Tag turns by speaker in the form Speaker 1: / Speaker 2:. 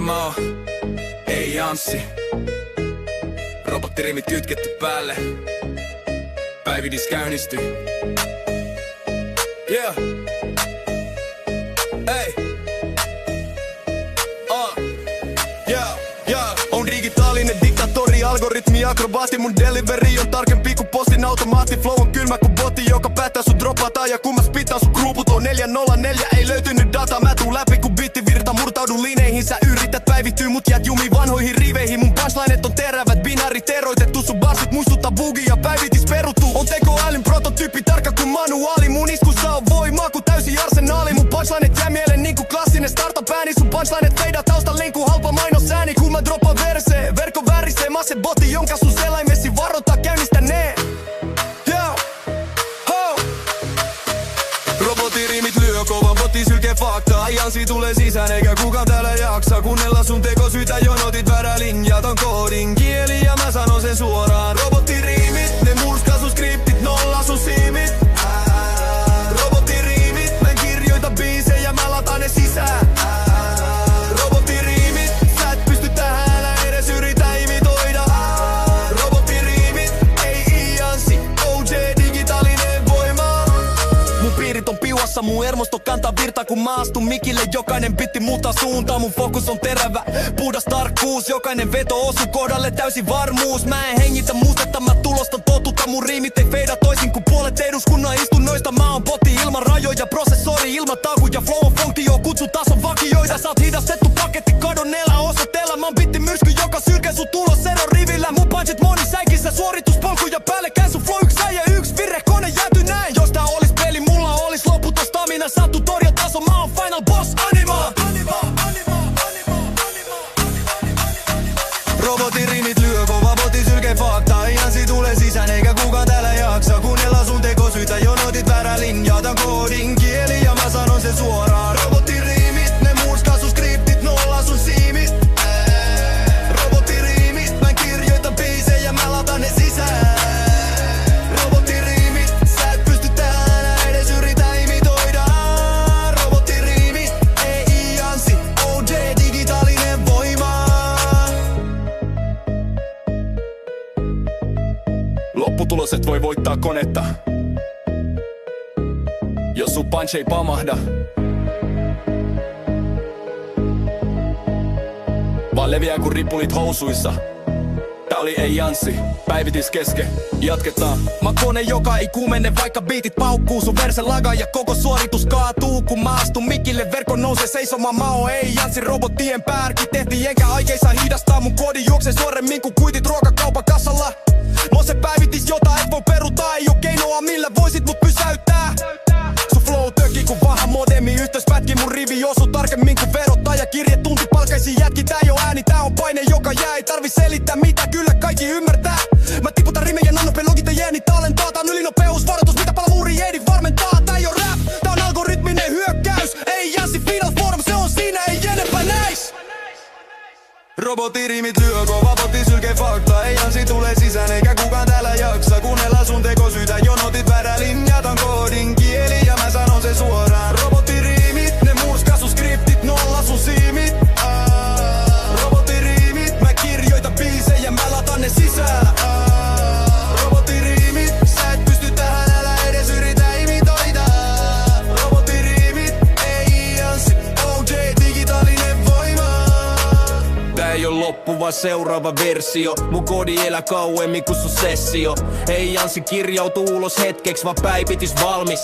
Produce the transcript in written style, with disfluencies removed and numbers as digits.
Speaker 1: mä oon ei Anssi. Robottirimit kytketty päälle. Päivitis käynnistyy. Yeah. Ei. On digitaalinen diktatori, algoritmi, akrobaatti. Mun delivery on tarkempi kuin postin automaatti. Flow on kylmä kuin botti, joka päättää sut dropataan. Ja kun mä spitaan sun gruuput on 404. Ei löytynyt data, mä tuun läpi kun bittivirta. Murtaudun lineihin, sä yrität päivittyä. Mut jäät jumiin vanhoihin riveihin. Mun punchlinet on terävät, binaarit eroitettu. Sun barsit muistuttaa bugia ja päivitis peruttu. On tekoälyn prototyyppi, tarkka kuin manuaali. Mun iskussa on voimaa kuin täysi arsenaali. Mun punchlinet jää mieleen niinku klassinen startup-ääni. Sun punchlinet feidaa taustalleen kuin halpa mainosääni. Kun mä droppaan versee, verkko värisee. Mä se botti, jonka sun selaimesi varoittaa käynnistänee. Robottirimit lyö kova, botti sylkee faktaa. Jansi tulee sisään eikä kukaan täällä jaksa kuunnella sun tekosyitä, jonotit väärä linjat on koodin kieli. Ja mä sanon sen suoraan. Robottirimit, ne murskaa sun skriptit, nolla sun siimit. Robottirimit, mä en kirjoita biisejä, mä lataan ne sisään. Robottirimit, sä et pysty tähän, älä edes yritä imitoida. Robottirimit, ei Jansi, OJ digitaalinen voima. Mun piirit on piuassa, mun hermosto kantaa virtaa kun mä astun mikille. Jokainen bitti muuttaa suuntaa, mun fokus on terävä, puhdas tarkkuus. Jokainen veto osuu kohdalle, täysin varmuus. Mä en hengitä mustetta, mä tulostan totuutta. Mun riimit ei feida toisin kuin puolet eduskunnan istunnoista. Mä oon botti ilman rajoja, prosessori ilman takuja. Flow on funktio, kutsutason vakioita. Sä oot hidastettu paketti kadonneella osoitteella. Mä oon bitti myrsky, joka sylkee sun tulos ero rivillä. Mun punchit monisäikissä, suorituspolkuja päällekkäin. Sun flow yks äijä, yks virre, kone jääty näin. Jos tää olis peli, mulla olis loputon stamina. Sä oot tutorial-taso, mä oon final boss anima. Robottirimit lyö kova, botti sylkee faktaa. Jansi tulee sisään eikä kukaan täällä jaksa kuunnella sun tekosyitä, jonotit väärä linjat on koodin kieli. Ja mä sanon sen suoraan. Robottirimit, ne murskaa sun skriptit, nolla sun siimit. Robottirimit, mä en kirjoita biisejä, mä lataan ne sisään. Robottirimit, sä et pysty tähän, älä edes yritä imitoida. Robottirimit, ei Jansi, OJ digitaalinen voima. Lopputulos et voi voittaa konetta, jos sun punch ei pamahda, vaan leviää kun ripulit housuissa. Tää oli ei Janssi, päivitis keske, jatketaan. Mä kone joka ei kuumene vaikka biitit paukkuu. Sun verse lagaa ja koko suoritus kaatuu. Kun mä astun mikille, verkko nousee seisomaan. Mä oon ei Janssi, robottien pääarkkitehti. Enkä aikeissa hidastaa, mun koodi juoksee suoremmin kuin kuitit ruokakaupan kassalla. Mä oon se päivitis, jota et voi peruuttaa. Ei oo keinoa millä voisit mut pysäyttää. Sun flow tökki kun vaha modemi. Yhteispätki mun rivi osuu tarkemmin kuin verottaja. Kirje tunti palkaisi jätki, tää ei oo ääni. Tää on paine joka jää, ei tarvi selittää mitä, kyllä kaikki ymmärtää. Mä tiputan rimejä nanopelogit ja jääni tallentaa. Tää on ylinopeus, varoitus mitä palamuuri ehdin varmentaa. Tää ei oo rap, tää on algoritminen hyökkäys. Ei Janssi final form, se on siinä, ei enempää näis. Robottirimit lyö kova, botti sylkee faktaa. Ei Jansi tulee sisään eikä kukaan täällä jaksa kuunnella sun tekosyitä, jonotit väärä linjat on koodin kieli. Ja mä sanon sen suoraan. Robottirimit, ne murskaa sun skriptit, nolla sun siimit. Robottirimit, mä kirjoita biisejä, mä lataan ne sisään. Robottirimit, sä et pysty tähän, älä edes yritä imitoida. Robottirimit, ei Janssi, OJ digitaalinen voima. Tää ei oo loppu vaan seuraava versio. Mun koodi elää kauemmin kuin sun sessio. Ei Janssi kirjautuu ulos hetkeksi, vaan päivitis valmis.